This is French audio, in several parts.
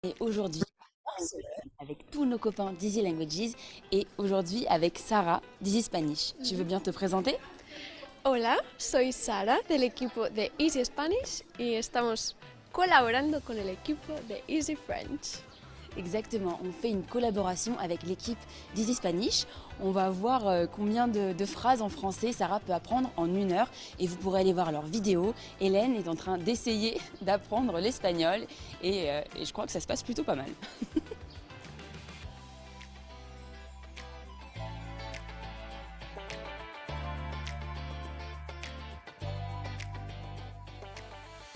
Et aujourd'hui, avec tous nos copains d'Easy Languages et aujourd'hui avec Sarah d'Easy Spanish. Tu veux bien te présenter? Hola, soy Sara del equipo de Easy Spanish y estamos colaborando con el equipo de Easy French. Exactement, on fait une collaboration avec l'équipe d'Easy Spanish. On va voir combien de phrases en français Sarah peut apprendre en 1 heure et vous pourrez aller voir leur vidéo. Hélène est en train d'essayer d'apprendre l'espagnol et je crois que ça se passe plutôt pas mal.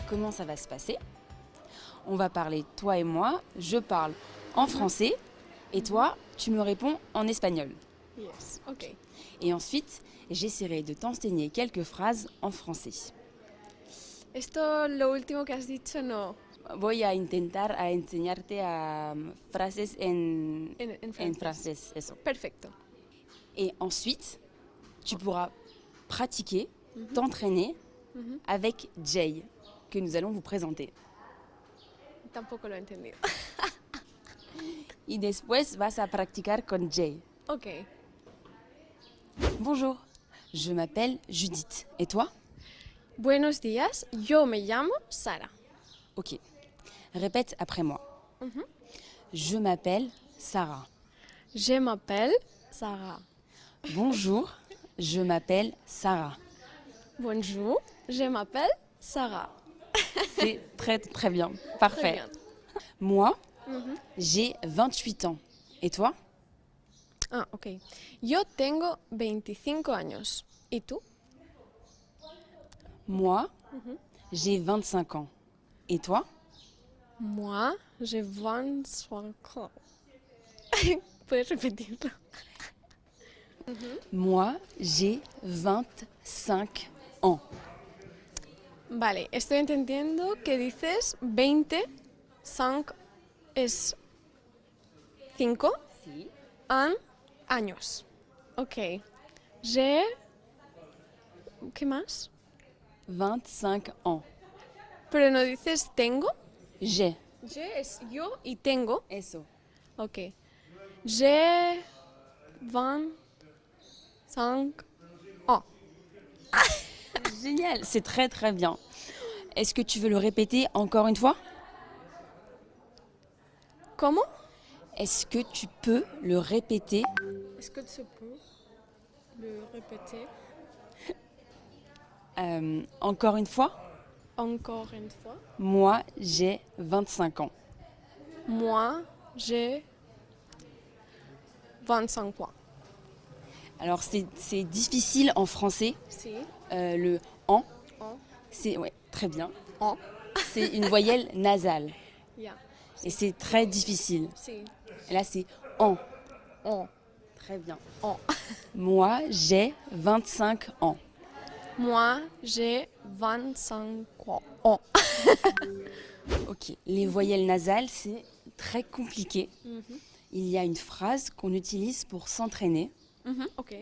Comment ça va se passer? On va parler toi et moi, je parle en français et toi, tu me réponds en espagnol. Yes, ok. Et ensuite, j'essaierai de t'enseigner quelques phrases en français. Esto, lo último que has dicho, no. Voy a intentar a enseñarte frases En en francés. francés, eso. Perfecto. Et ensuite, tu pourras pratiquer, t'entraîner avec Jay, que nous allons vous présenter. Tampoco lo he entendido. Y después vas a practicar con Jay. Ok. Bonjour, je m'appelle Judith. Et toi? Buenos días, yo me llamo Sara. Ok. Répète après moi. Je m'appelle Sarah. Je m'appelle Sara. Bonjour, je m'appelle Sarah. Bonjour, je m'appelle Sara. C'est très très bien. Parfait. Très bien. Moi, j'ai 28 ans. Et toi? Ah, ok. Yo tengo 25 años. ¿Y tú? Moi, j'ai 25 ans. Et toi? Moi, j'ai 25 ans. ¿Puedes repetirlo? Moi, j'ai 25 ans. Vale, estoy entendiendo que dices 20, 5 es 5, an, años. Ok. J'ai... ¿Qué más? 25 ans. Pero no dices tengo. J'ai. J'ai es yo y tengo. Eso. Ok. J'ai 25 ans. Génial, c'est très très bien. Est-ce que tu veux le répéter encore une fois? ¿Cómo? Est-ce que tu peux le répéter? Est-ce que tu peux le répéter Encore une fois? encore une fois? Moi, j'ai 25 ans. Moi, j'ai 25 ans. Alors c'est difficile en français, Si. le en, En. c'est ouais, très bien. En. C'est une voyelle nasale Ya. et c'est très difficile. Si. Et là c'est en. En. Très bien. En. Moi, j'ai 25 ans. Moi, j'ai 25 ans. En. Ok, les voyelles nasales, c'est très compliqué. Il y a une phrase qu'on utilise pour s'entraîner. Ok.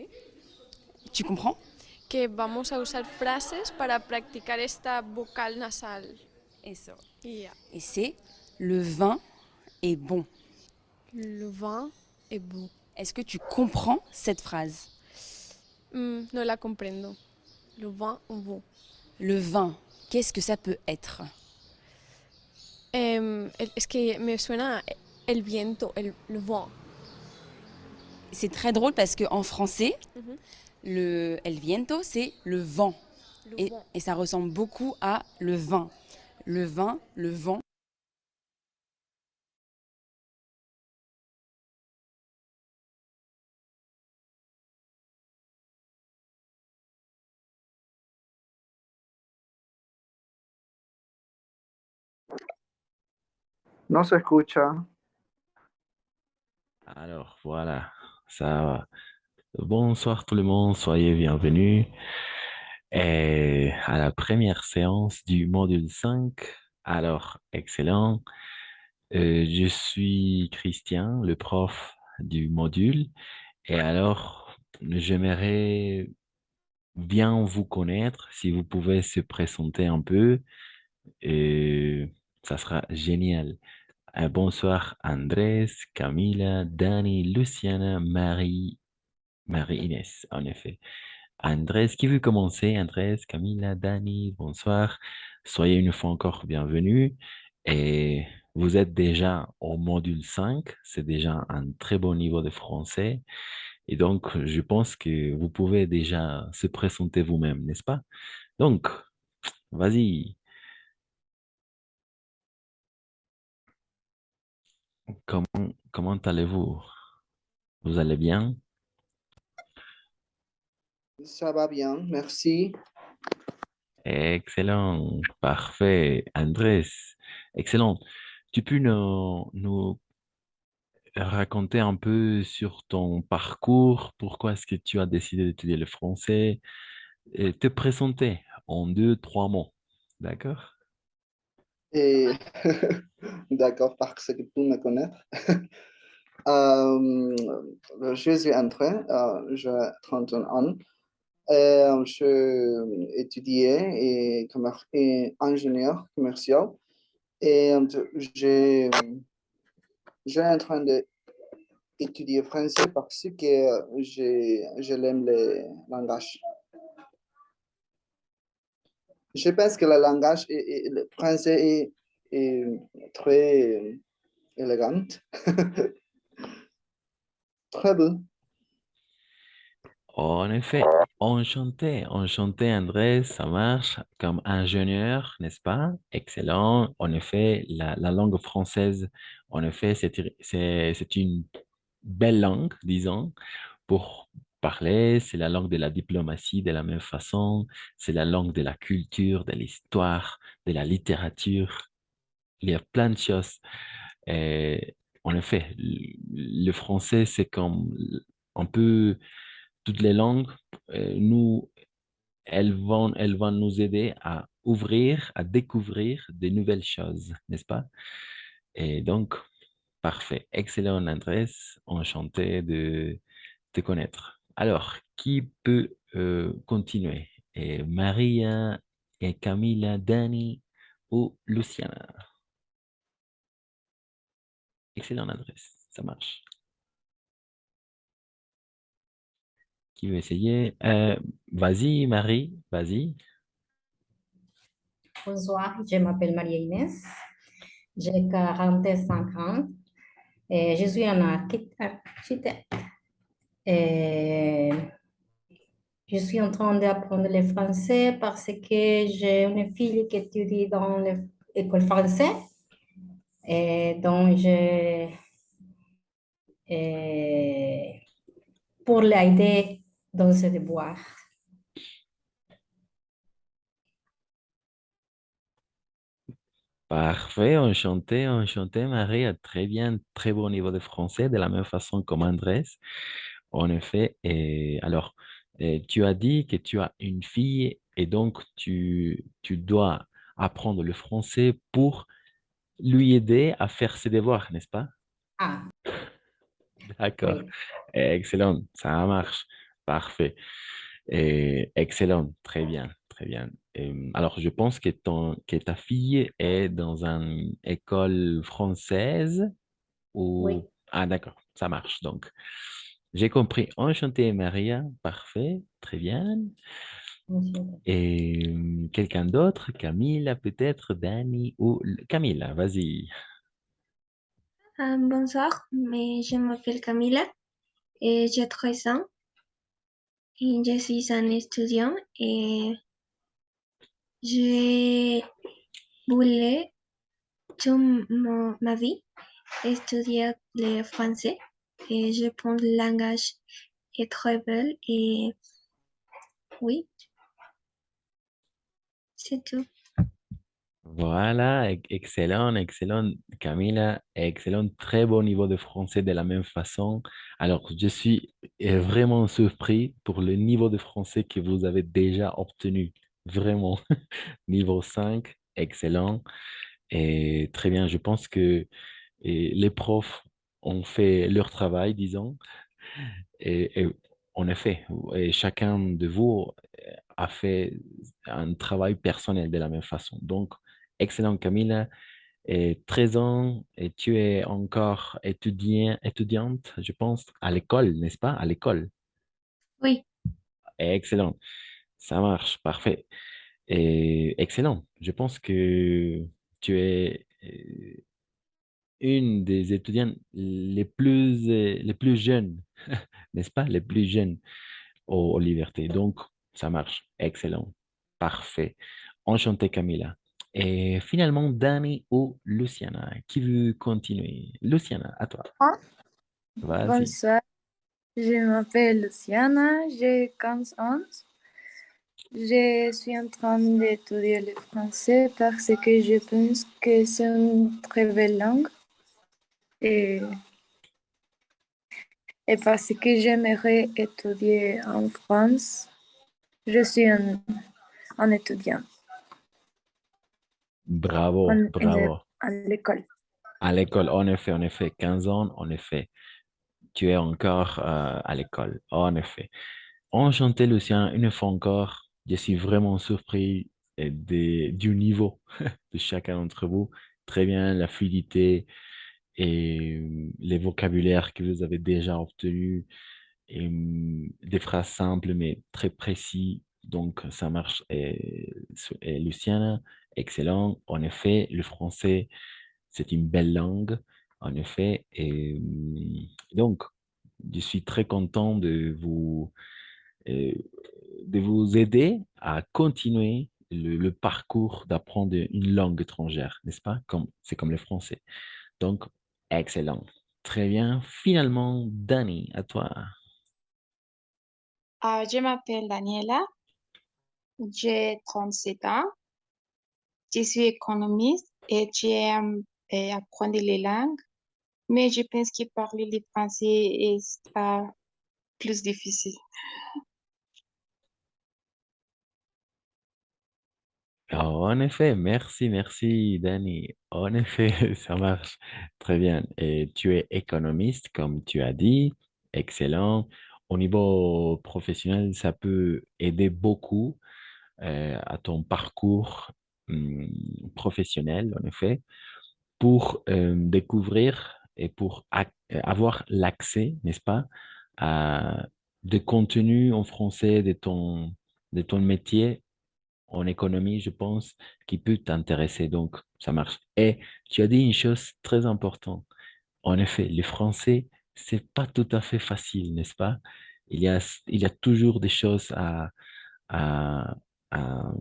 Tu comprends? Que vamos a usar frases para practicar esta vocal nasal. Eso. Ya. Et c'est le vin est bon. Le vin est beau. Est-ce que tu comprends cette phrase? No la comprendo. Le vin est beau. Le vin, qu'est-ce que ça peut être? Es que me suena el viento, le vent. C'est très drôle parce qu'en français, le el viento, c'est le vent. Le Et, vent. et ça ressemble beaucoup à le vin. Le vin, le vent. No se escucha. Alors voilà, ça va. Bonsoir tout le monde, soyez bienvenus à la première séance du module 5. Alors, excellent. Je suis Christian, le prof du module. Et alors, j'aimerais bien vous connaître. Si vous pouvez se présenter un peu, ça sera génial. Bonsoir Andrés, Camila, Dani, Luciana, Marie, Marie-Inès, en effet. Andrés, qui veut commencer? Andrés, Camila, Dani, bonsoir. Soyez une fois encore bienvenus. Et vous êtes déjà au module 5, c'est déjà un très bon niveau de français. Et donc, je pense que vous pouvez déjà se présenter vous-même, n'est-ce pas? Donc, vas-y, comment allez-vous? Vous allez bien? Ça va bien, merci. Excellent, parfait. Andrés, excellent. Tu peux nous raconter un peu sur ton parcours, pourquoi est-ce que tu as décidé d'étudier le français et te présenter en deux, trois mots. D'accord? Et d'accord, parce que tu me connais. Euh, je suis André, j'ai 31 ans et je étudiais et ingénieur commercial et j'ai j'ai en train d'étudier français parce que je l'aime les langages. Je pense que le langage le français est très élégant, très beau. En effet, enchanté Andrés, ça marche comme ingénieur, n'est-ce pas? Excellent. En effet, la langue française, en effet, c'est une belle langue, disons, pour parler. C'est la langue de la diplomatie de la même façon. C'est la langue de la culture, de l'histoire, de la littérature. Il y a plein de choses. Et en effet, le français, c'est comme un peu toutes les langues, nous, elles vont nous aider à ouvrir, à découvrir de nouvelles choses, n'est-ce pas? Et donc, parfait. Excellent, Andrés. Enchanté de te connaître. Alors, qui peut continuer? Maria, et Camila, Dani ou Luciana? Excellent, Andrés. Ça marche. Qui veut essayer? Vas-y, Marie, vas-y. Bonsoir, je m'appelle Maria-Inès, j'ai 45 ans et je suis un architecte. Et je suis en train d'apprendre le français parce que j'ai une fille qui étudie dans l'école française et donc et pour l'aider dans ses devoirs. Parfait, enchanté, Marie, très bien, très bon niveau de français, de la même façon comme Andrés. En effet, et alors, tu as dit que tu as une fille et donc tu dois apprendre le français pour lui aider à faire ses devoirs, n'est-ce pas? Ah, D'accord. oui. Excellent, ça marche. Parfait. Excellent, très bien, très bien. Alors, je pense que ta fille est dans une école française Oui. ou... Ah, d'accord, ça marche. Donc, j'ai compris. Enchanté, Maria. Parfait, très bien. Et quelqu'un d'autre? Camilla, peut-être, Dani ou... Camilla, vas-y. Bonsoir, mais je m'appelle Camila et j'ai 13 ans et je suis un étudiant et je voulais toute ma vie étudier le français et je pense que le langage est très belle et oui, c'est tout. Voilà, excellent, excellent, Camila, excellent, très bon niveau de français de la même façon. Alors, je suis vraiment surpris pour le niveau de français que vous avez déjà obtenu. Vraiment, niveau 5, excellent. Et très bien, je pense que les profs ont fait leur travail, disons. Et en effet, et chacun de vous a fait un travail personnel de la même façon. Donc, excellent Camilla. Et 13 ans, et tu es encore étudiante, je pense, à l'école, n'est-ce pas? À l'école. Oui, Excellent. Ça marche, parfait. Et excellent. Je pense que tu es une des étudiantes les plus jeunes, n'est-ce pas? Les plus jeunes aux libertés. Donc, ça marche. Excellent. Parfait. Enchanté, Camilla. Et finalement, Dani ou Luciana, qui veut continuer? Luciana, à toi. Vas-y. Bonsoir, je m'appelle Luciana, j'ai 15 ans. Je suis en train d'étudier le français parce que je pense que c'est une très belle langue et, et parce que j'aimerais étudier en France. Je suis un étudiant Bravo, en- bravo. à l'école. À l'école, en effet, 15 ans, en effet. Tu es encore à l'école, en effet. Enchanté, Lucien, une fois encore. Je suis vraiment surpris du niveau de chacun d'entre vous. Très bien, la fluidité et les vocabulaires que vous avez déjà obtenus et des phrases simples mais très précis. Donc, ça marche. Et Luciana, excellent. En effet, le français, c'est une belle langue, en effet. Et donc, je suis très content euh, de vous aider à continuer le parcours d'apprendre une langue étrangère, n'est-ce pas? C'est comme le français. Donc, excellent. Très bien. Finalement, Dani, à toi. Je m'appelle Daniela, j'ai 37 ans, je suis économiste et j'aime apprendre les langues, mais je pense que parler le français est plus difficile. En effet, merci, merci, Dani. En effet, ça marche très bien. Et tu es économiste, comme tu as dit. Excellent. Au niveau professionnel, ça peut aider beaucoup à ton parcours professionnel, en effet, pour découvrir et pour avoir l'accès, n'est-ce pas, à des contenus en français de ton métier en économie, je pense, qui peut t'intéresser. Donc, ça marche. Et tu as dit une chose très importante. En effet, le français, c'est pas tout à fait facile, n'est-ce pas? Il y a toujours des choses à, à, à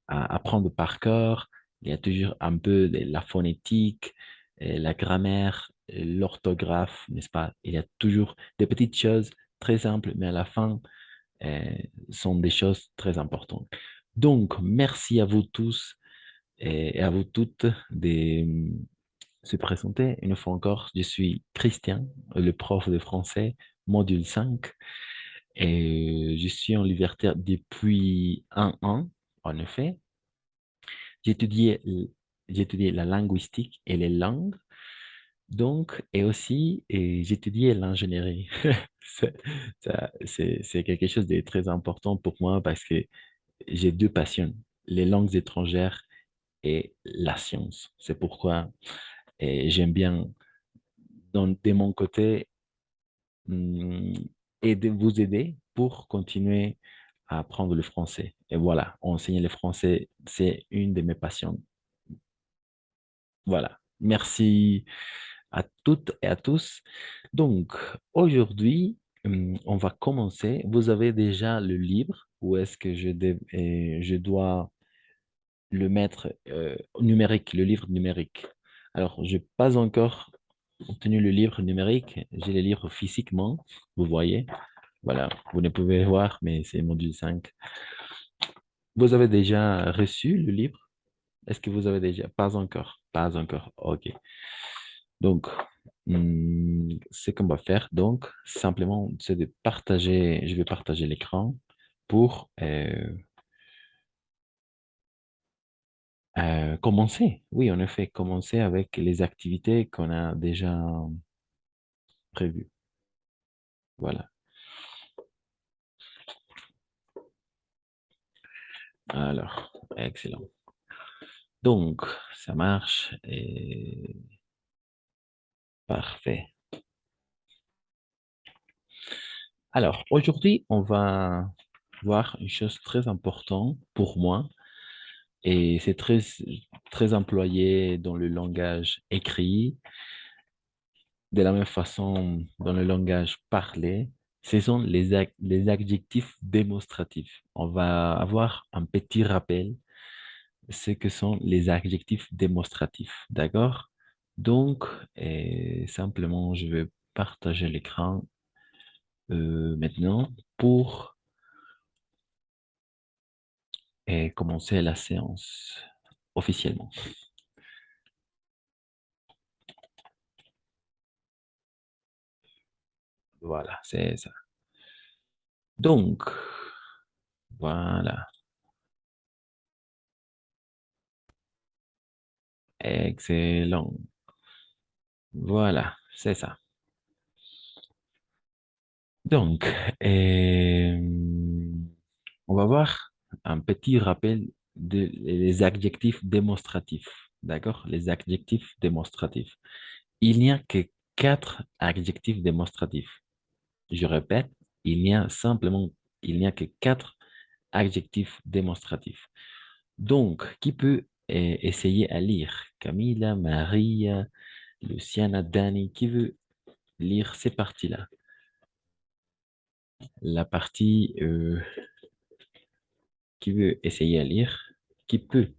apprendre par cœur. Il y a toujours un peu de la phonétique, la grammaire, l'orthographe, n'est-ce pas? Il y a toujours des petites choses très simples, mais à la fin, euh, sont des choses très importantes. Donc, merci à vous tous et à vous toutes de se présenter. Une fois encore, je suis Christian, le prof de français, module 5, et je suis en liberté depuis un an, en effet. J'ai étudié, j'ai étudié la linguistique et les langues, donc, et aussi, j'ai étudié l'ingénierie. C'est c'est quelque chose de très important pour moi parce que j'ai deux passions, les langues étrangères et la science. C'est pourquoi j'aime bien, de mon côté, hum, et de vous aider pour continuer à apprendre le français. Et voilà, enseigner le français, c'est une de mes passions. Voilà. Merci à toutes et à tous. Donc, aujourd'hui, on va commencer. Vous avez déjà le livre ou est-ce que je dois le mettre numérique, le livre numérique? Alors, je n'ai pas encore obtenu le livre numérique. J'ai le livre physiquement, vous voyez. Voilà, vous ne pouvez voir, mais c'est module 5. Vous avez déjà reçu le livre? Est-ce que vous avez déjà? Pas encore. Pas encore. OK. Donc, ce qu'on va faire, donc, simplement, c'est de partager, je vais partager l'écran pour commencer. Oui, en effet, commencer avec les activités qu'on a déjà prévues. Voilà. Alors, excellent. Donc, ça marche et parfait. Alors, aujourd'hui, on va voir une chose très importante pour moi et c'est très employé dans le langage écrit, de la même façon dans le langage parlé. Ce sont les adjectifs démonstratifs. On va avoir un petit rappel ce que sont les adjectifs démonstratifs. D'accord? Donc, simplement, je vais partager l'écran maintenant pour commencer la séance officiellement. Voilà, c'est ça. Donc, voilà. Excellent. Voilà, c'est ça. Donc, euh, on va voir un petit rappel des adjectifs démonstratifs. D'accord? Les adjectifs démonstratifs. Il n'y a que 4 adjectifs démonstratifs. Je répète, il n'y a que 4 adjectifs démonstratifs. Donc, qui peut essayer à lire? Camilla, Maria, Luciana, Dani, qui veut lire ces parties-là? La partie qui veut essayer à lire, qui peut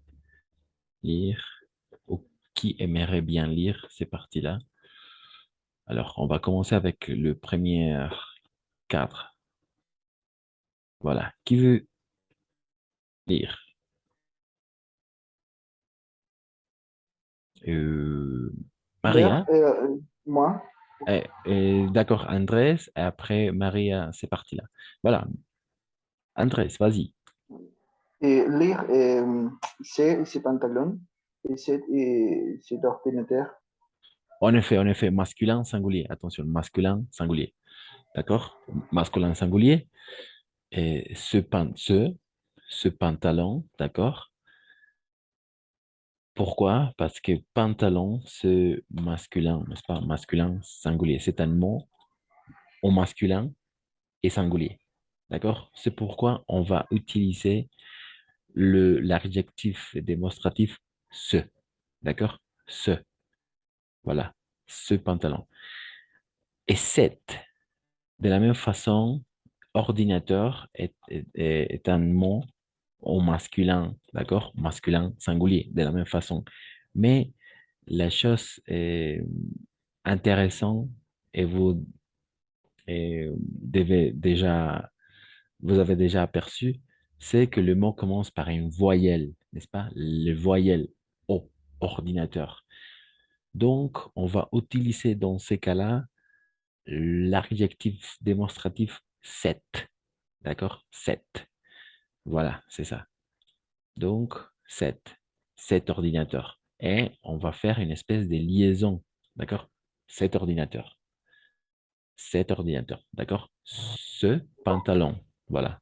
lire ou qui aimerait bien lire ces parties-là. Alors, on va commencer avec le premier cadre. Voilà. Qui veut lire? Euh, L'air, Maria. moi. D'accord, Andrés. Et après, Maria, c'est parti là. Voilà. Andrés, vas-y. Lire, c'est pantalon et c'est ordinateur. En effet, masculin, singulier. Attention, masculin, singulier. D'accord? Masculin, singulier. Et ce pantalon, d'accord? Pourquoi? Parce que pantalon, c'est masculin, n'est-ce pas? Masculin, singulier. C'est un mot au masculin et singulier. D'accord? C'est pourquoi on va utiliser l'adjectif démonstratif ce. D'accord? Ce. Voilà. Ce pantalon. Et cette, de la même façon, ordinateur est un mot au masculin, d'accord? Masculin singulier, de la même façon. Mais la chose intéressante, et vous avez déjà aperçu, c'est que le mot commence par une voyelle, n'est-ce pas? Le voyelle O, ordinateur. Donc, on va utiliser dans ces cas-là l'adjectif démonstratif cette. D'accord? Cette. Voilà, c'est ça. Donc, cet ordinateur. Et on va faire une espèce de liaison. D'accord? Cet ordinateur. D'accord? Ce pantalon. Voilà.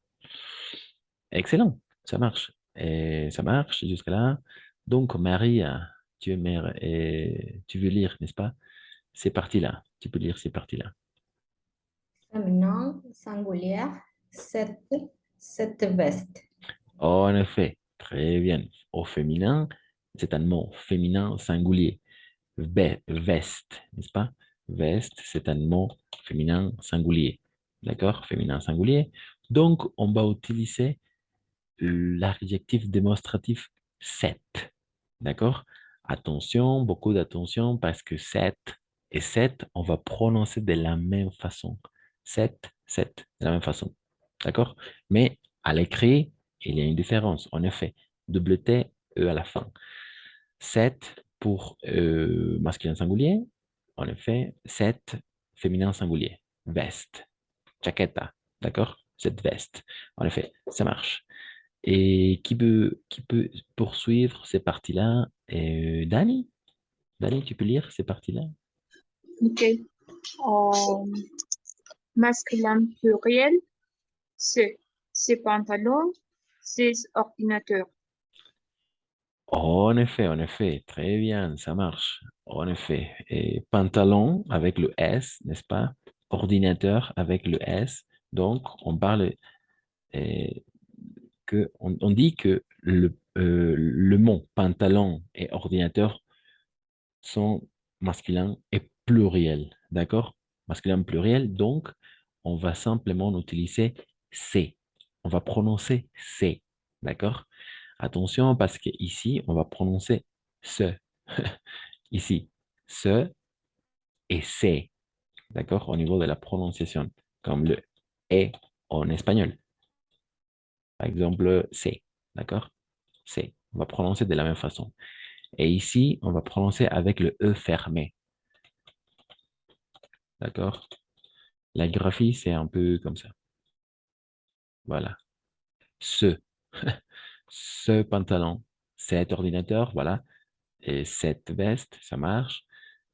Excellent. Ça marche. Et ça marche jusqu'à là. Donc, Marie, tu es mère et tu veux lire, n'est-ce pas? C'est parti là. Tu peux lire ces parties-là. Féminin, singulier, cette veste. En effet, très bien. Au féminin, c'est un mot féminin singulier. Veste, n'est-ce pas? Veste, c'est un mot féminin singulier. D'accord? Féminin singulier. Donc, on va utiliser l'adjectif démonstratif cette. D'accord? Attention, beaucoup d'attention parce que cette et cette, on va prononcer de la même façon. Cette, de la même façon. D'accord? Mais à l'écrit, il y a une différence. En effet, double T, E à la fin. Cette pour masculin singulier. En effet, cette féminin singulier. Veste. Chaqueta. D'accord? Cette veste. En effet, ça marche. Et qui peut poursuivre ces parties-là? Dani? Dani, tu peux lire ces parties-là? Ok. Masculin pluriel, c'est pantalon, c'est ordinateur. En effet, très bien, ça marche. En effet. Et pantalon avec le S, n'est-ce pas? Ordinateur avec le S. Donc, on parle euh, on dit que le mot pantalon et ordinateur sont masculins et pluriels, d'accord? Masculin pluriel, donc on va simplement utiliser C. On va prononcer C, d'accord? Attention parce que ici, on va prononcer ce. Ici, ce et C, d'accord? Au niveau de la prononciation, comme le E en espagnol. Par exemple, C, d'accord? C. On va prononcer de la même façon. Et ici, on va prononcer avec le E fermé. D'accord? La graphie, c'est un peu comme ça. Voilà. Ce. Ce pantalon. Cet ordinateur, voilà. Et cette veste, ça marche.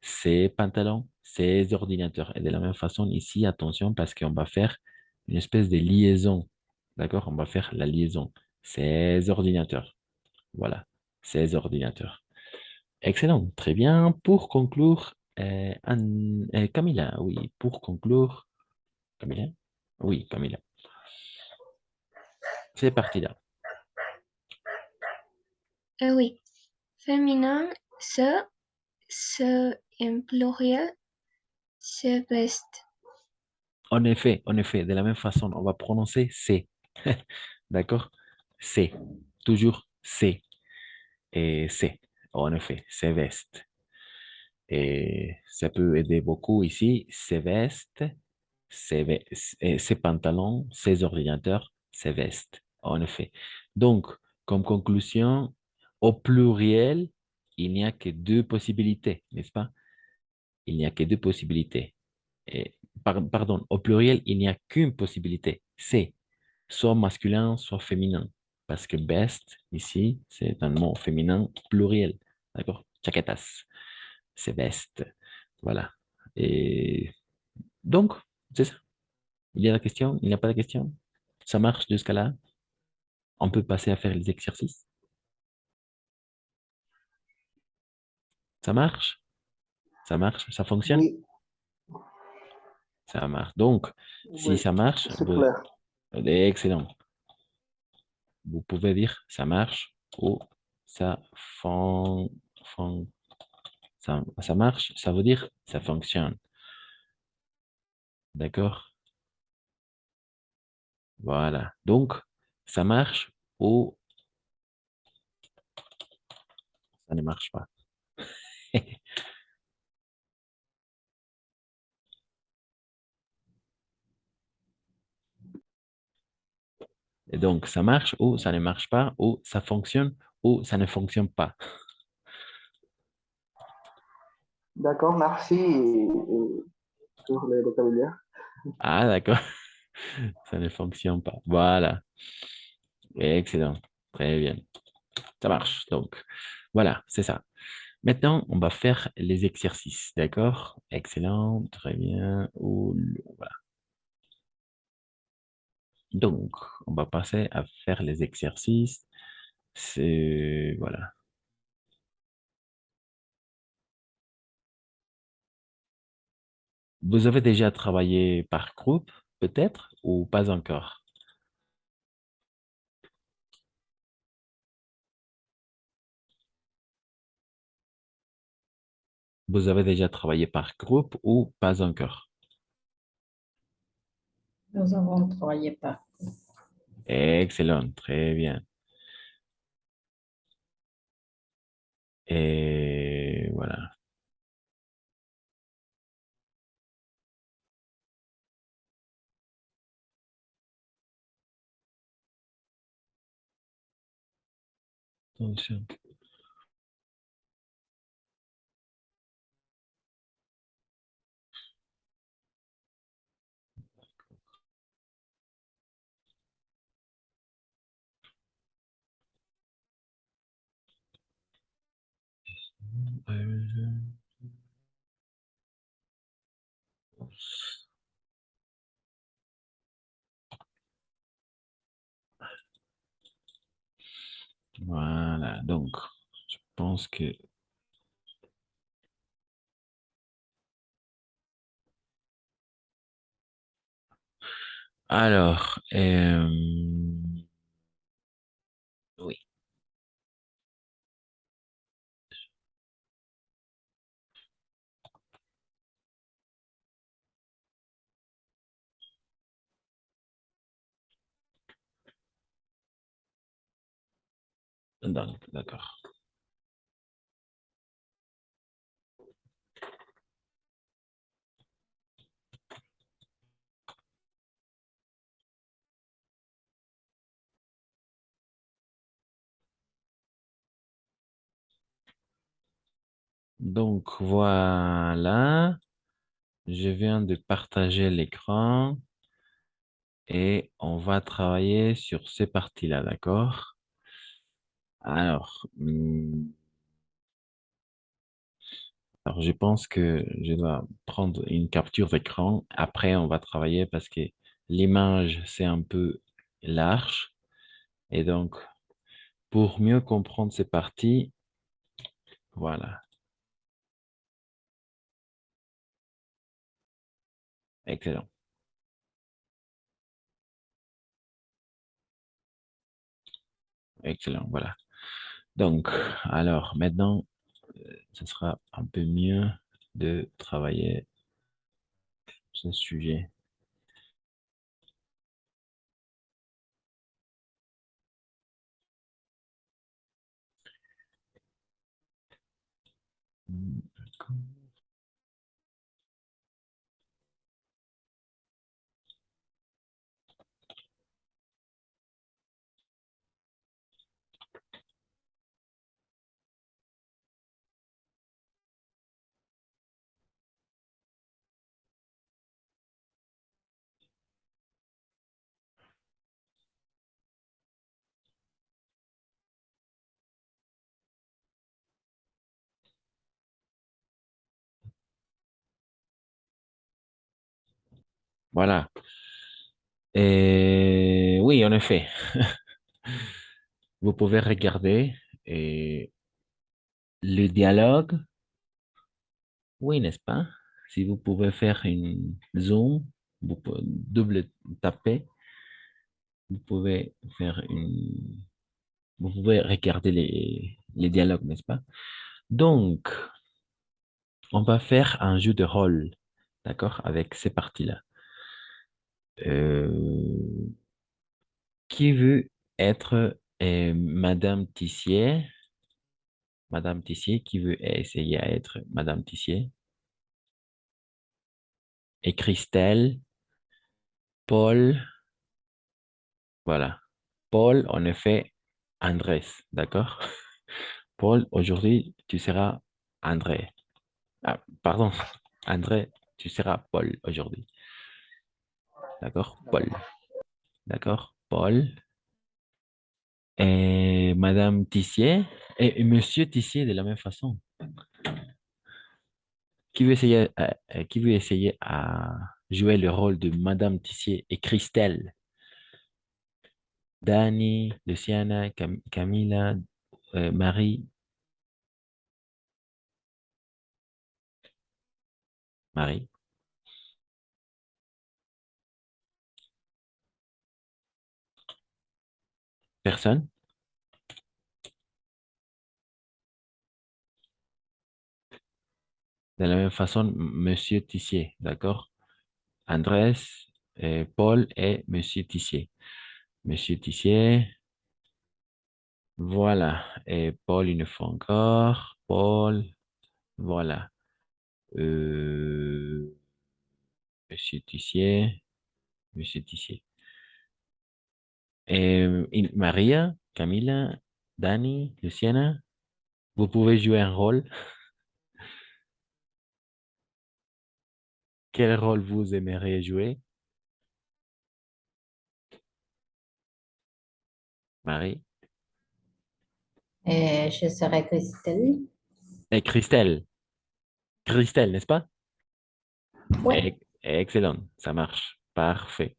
Ces pantalons, ces ordinateurs. Et de la même façon, ici, attention, parce qu'on va faire une espèce de liaison. D'accord? On va faire la liaison. Ces ordinateurs. Voilà. Ces ordinateurs. Excellent, très bien. Pour conclure, Camilla, oui, pour conclure, Camilla, oui, Camilla, c'est parti là. Oui. Féminin, ce en pluriel, se veste. En effet, de la même façon, on va prononcer C. D'accord? C, toujours C. Et C, en effet, c'est veste. Et ça peut aider beaucoup ici, ces vestes, ces pantalons, ces ordinateurs, ces vestes, en effet. Donc, comme conclusion, au pluriel, il n'y a que deux possibilités, n'est-ce pas? Il n'y a que deux possibilités. Et, pardon, au pluriel, il n'y a qu'une possibilité, c'est soit masculin, soit féminin. Parce que best, ici, c'est un mot féminin pluriel. D'accord? Chaquetas, c'est best. Voilà. Et donc, c'est ça. Il y a la question, il n'y a pas de question. Ça marche jusqu'à là. On peut passer à faire les exercices. Ça marche, ça fonctionne, Oui, ça marche. Donc, si oui, ça marche, c'est clair. excellent. Vous pouvez dire ça marche ou ça, fon- fon- ça marche, ça veut dire ça fonctionne. D'accord? Voilà. Donc, ça marche ou ça ne marche pas. Et donc, ça marche ou ça ne marche pas, ou ça fonctionne ou ça ne fonctionne pas. D'accord, merci pour le vocabulaire. Ah, d'accord. Ça ne fonctionne pas. Voilà. Excellent. Très bien. Ça marche. Donc, voilà, c'est ça. Maintenant, on va faire les exercices. D'accord? Excellent. Très bien. Voilà. Donc, on va passer à faire les exercices. C'est, voilà. Vous avez déjà travaillé par groupe, peut-être, ou pas encore? Vous avez déjà travaillé par groupe ou pas encore? Nous avons travaillé par. Excellent, très bien. Et voilà. Attention. Euh, Voilà, donc. pense que... Alors, oui. D'accord. Donc, voilà. Je viens de partager l'écran et on va travailler sur ces parties-là, d'accord? Alors, alors, je pense que je dois prendre une capture d'écran. Après, on va travailler parce que l'image, c'est un peu large. Et donc, pour mieux comprendre ces parties, voilà. Excellent. Excellent. Voilà. Donc, alors, maintenant, ce sera un peu mieux de travailler ce sujet. D'accord. Voilà. Et oui, en effet, vous pouvez regarder et le dialogue, oui, n'est-ce pas? Si vous pouvez faire une zoom, vous pouvez double taper, vous pouvez faire une, vous pouvez regarder les dialogues, n'est-ce pas? Donc, on va faire un jeu de rôle, d'accord, avec ces parties-là. Euh, qui veut être Madame Tissier? Madame Tissier, qui veut essayer à être Madame Tissier? Et Christelle, Paul, voilà. Paul, en effet, Andrés, d'accord? Paul, aujourd'hui, tu seras André. Ah, pardon, André, tu seras Paul aujourd'hui. D'accord? Paul. D'accord? Paul. Et Madame Tissier et Monsieur Tissier de la même façon. Qui veut essayer à jouer le rôle de Madame Tissier et Christelle? Dani, Luciana, Camila, Marie, Marie. Personne? De la même façon, Monsieur Tissier, d'accord? Andrés, Paul et Monsieur Tissier. Monsieur Tissier, voilà. Et Paul, une fois encore. Paul, voilà. Euh, Monsieur Tissier, Monsieur Tissier. Maria, Camila, Dani, Luciana, vous pouvez jouer un rôle. Quel rôle vous aimeriez jouer? Marie. Je serai Christelle. Et Christelle. Christelle, n'est-ce pas? Ouais. Excellent, ça marche. Parfait.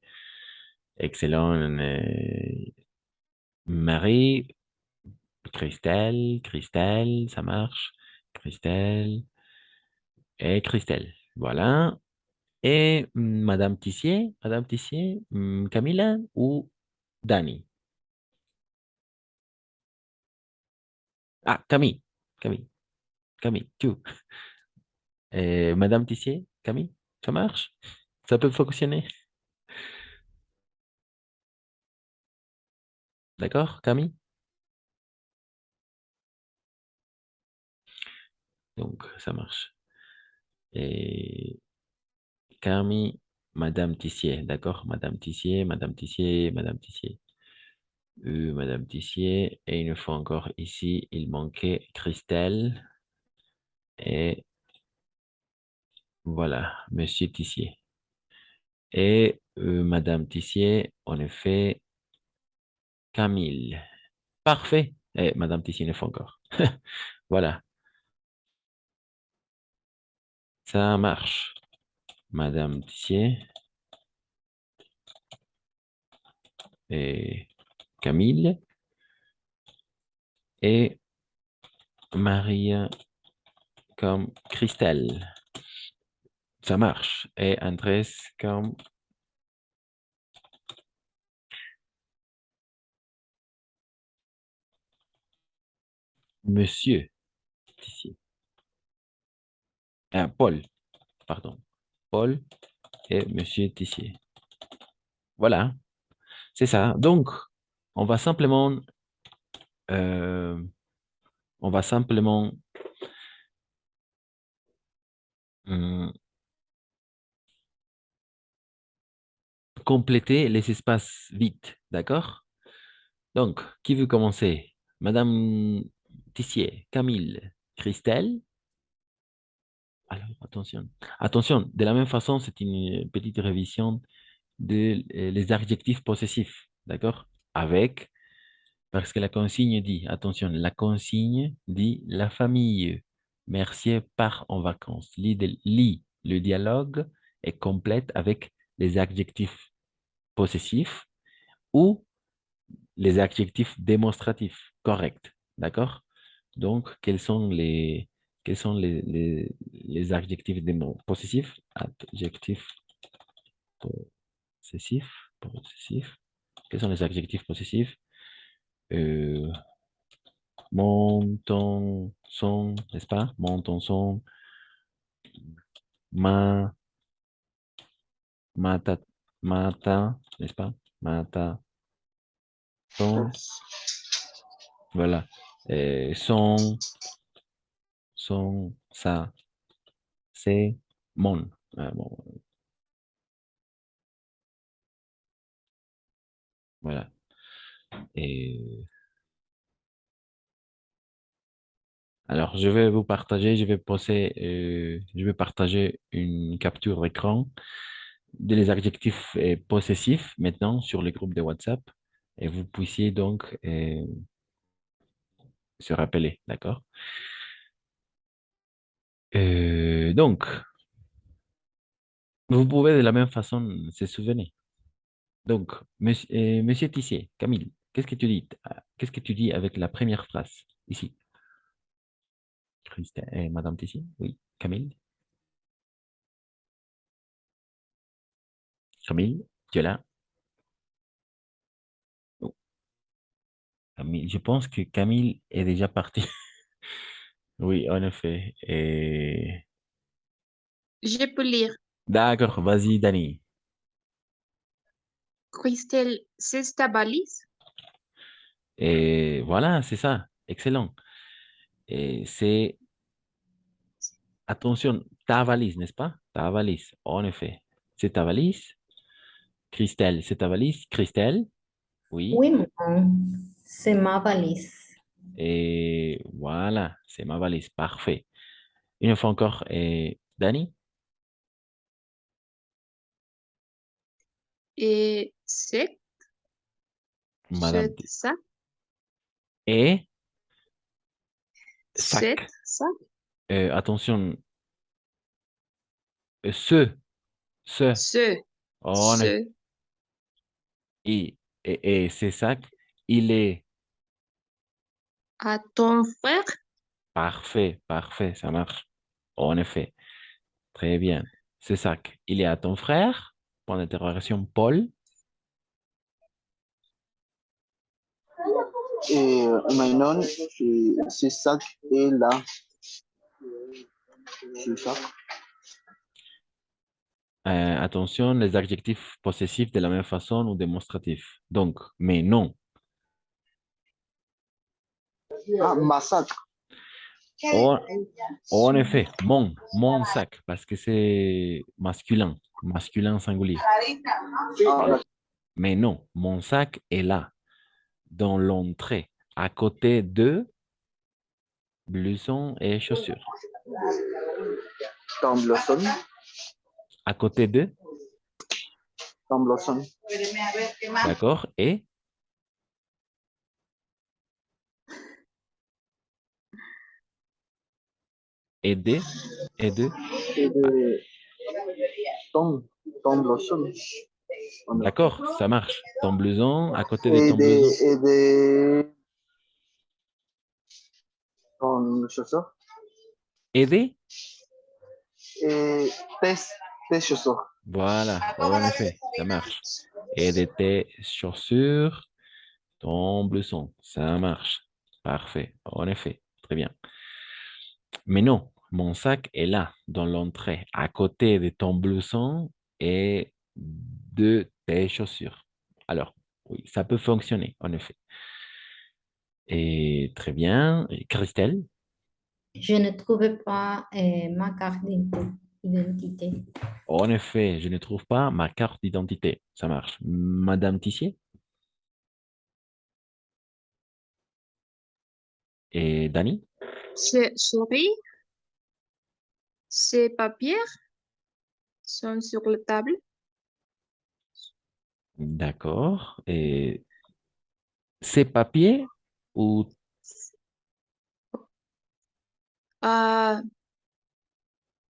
Excellent. Marie, Christelle, Christelle, ça marche. Christelle et Christelle. Voilà. Et Madame Tissier, Camilla ou Dani? Ah, Camille, Camille, Camille, tu. Madame Tissier, Camille, ça marche? Ça peut fonctionner? D'accord, Camille? Donc, ça marche. Et Camille, Madame Tissier, d'accord? Madame Tissier, Madame Tissier, Madame Tissier. Madame Tissier. Et une fois encore ici, il manquait Christelle. Et voilà, Monsieur Tissier. Et Madame Tissier, en effet, Camille. Parfait. Et Madame Tissier une fois encore. Voilà, ça marche. Madame Tissier et Camille et Maria comme Christelle. Ça marche. Et Andrés comme Monsieur Tissier. Ah, Paul, pardon. Paul et Monsieur Tissier. Voilà, c'est ça. Donc, on va simplement, euh, on va simplement hum, compléter les espaces vides, d'accord? Donc, qui veut commencer? Madame Tissier, Camille, Christelle. Alors, attention. Attention, de la même façon, c'est une petite révision de les adjectifs possessifs, d'accord? Avec, parce que la consigne dit, attention, la consigne dit la famille. Mercier part en vacances. Lit le dialogue est complète avec les adjectifs possessifs ou les adjectifs démonstratifs corrects, d'accord? Donc, quels sont les adjectifs possessifs? Adjectifs possessifs. Quels sont les adjectifs possessifs? Euh, Mon, ton, son, n'est-ce pas? Mon, ton, son, ma, ma, ta, n'est-ce pas? Ma, ta, ton, voilà. Son, sa, c'est, mon. Ah, bon, voilà. Et alors, je vais partager une capture d'écran des adjectifs possessifs maintenant sur le groupe de WhatsApp et vous puissiez donc se rappeler, d'accord? Donc, vous pouvez de la même façon se souvenir. Donc, monsieur Tissier, Camille, qu'est-ce que tu dis? Qu'est-ce que tu dis avec la première phrase ici? Madame Tissier, oui, Camille, Camille, tu es là? Oh, Camille, je pense que Camille est déjà partie. Oui, en effet. Je peux lire. D'accord, vas-y, Dani. Christelle, c'est ta valise? Et voilà, c'est ça. Excellent. Et c'est, attention, ta valise, n'est-ce pas? Ta valise, en effet. C'est ta valise. Christelle, c'est ta valise. Christelle, oui. Oui, maman, c'est ma valise. Et voilà, c'est ma valise. Parfait. Une fois encore, Dani, Et Madame. ça, Et c'est sac. ça, Attention, ce, ce, ce, on est, ce, et c'est sac, il est, À ton frère? Parfait, parfait, ça marche. En effet, très bien. Ce sac, il est à ton frère? Point d'interrogation, Paul. Et maintenant, ce sac est là. Ce sac. Attention, les adjectifs possessifs de la même façon ou démonstratifs. Donc, mais non. Ah, ma sac. En effet, mon sac, parce que c'est masculin singulier. Ah, Mais non, mon sac est là, dans l'entrée, à côté de blouson et chaussures. ton blouson. À côté de, Ton blouson. d'accord, et de, et de, Et de ton blouson. d'accord, ça marche. Ton blouson, à côté de ton blouson. Et de ton chaussure. Et de, Et tes, tes chaussures. voilà, en effet, ça marche. Et de tes chaussures, ton blouson, ça marche. Parfait, en effet, très bien. Mais non, mon sac est là, dans l'entrée, à côté de ton blouson et de tes chaussures. Alors, oui, ça peut fonctionner, en effet. Et très bien. Et Christelle, Je ne trouve pas ma carte d'identité. en effet, je ne trouve pas ma carte d'identité. Ça marche. Madame Tissier et Dani? Chérie, ces papiers sont sur la table. D'accord. Et ces papiers ou...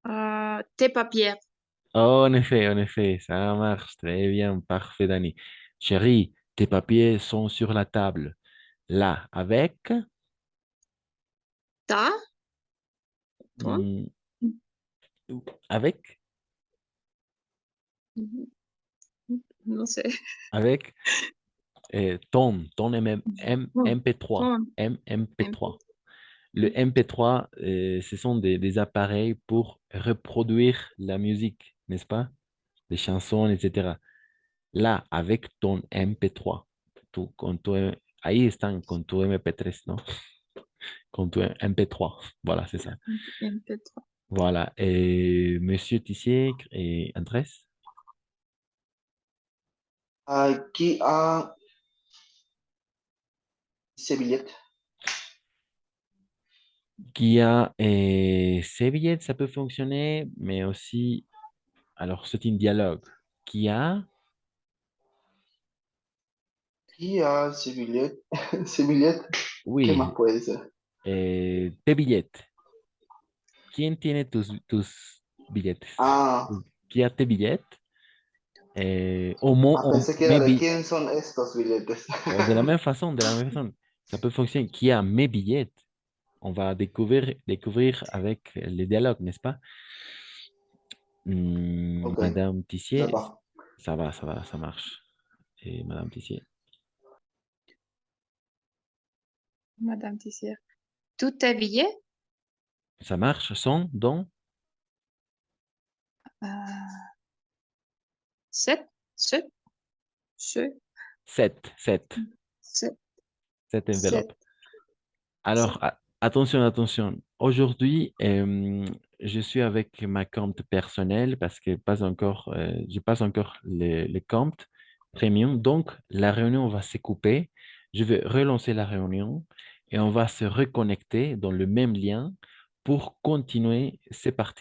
Euh, tes papiers. Oh, en effet, ça marche. Très bien. Parfait, Dani. Chérie, tes papiers sont sur la table. Là, avec... Ta, toi. hmm, avec... Non sais. Avec ton Ton, MP3. ton. MP3. Le MP3, ce sont des appareils pour reproduire la musique, n'est-ce pas? Des chansons, etc. Là, avec ton MP3, ahí están con tu MP3, ¿no? Con tu MP3. Voilà, c'est ça. MP3. Voilà. Et Monsieur Tissier et Andrés, Qui a ses billets? qui a ces billets, ça peut fonctionner, mais aussi, alors c'est un dialogue. Qui a, Qui a ses billets? Ses billets? ¿Qué más oui, puede ser? tes billets. ¿Quién tiene tus billetes? Ah, Qui a tes billets? pensé que era de quién son estos billetes. O de la même façon, ça peut fonctionner. Qui a mes billets? On va découvrir avec les dialogues, n'est-ce pas? Ok, Madame Tissier, d'accord. ça marche. Et Madame Tissier, Madame Tissier. Tous tes billets? ça marche, sont dans Euh, sept, sept, sept, 7 sept, enveloppes. sept. Alors, attention. Aujourd'hui, je suis avec ma compte personnelle parce que je passe encore le compte premium. Donc, la réunion va se couper. Je vais relancer la réunion et on va se reconnecter dans le même lien pour continuer. C'est parti.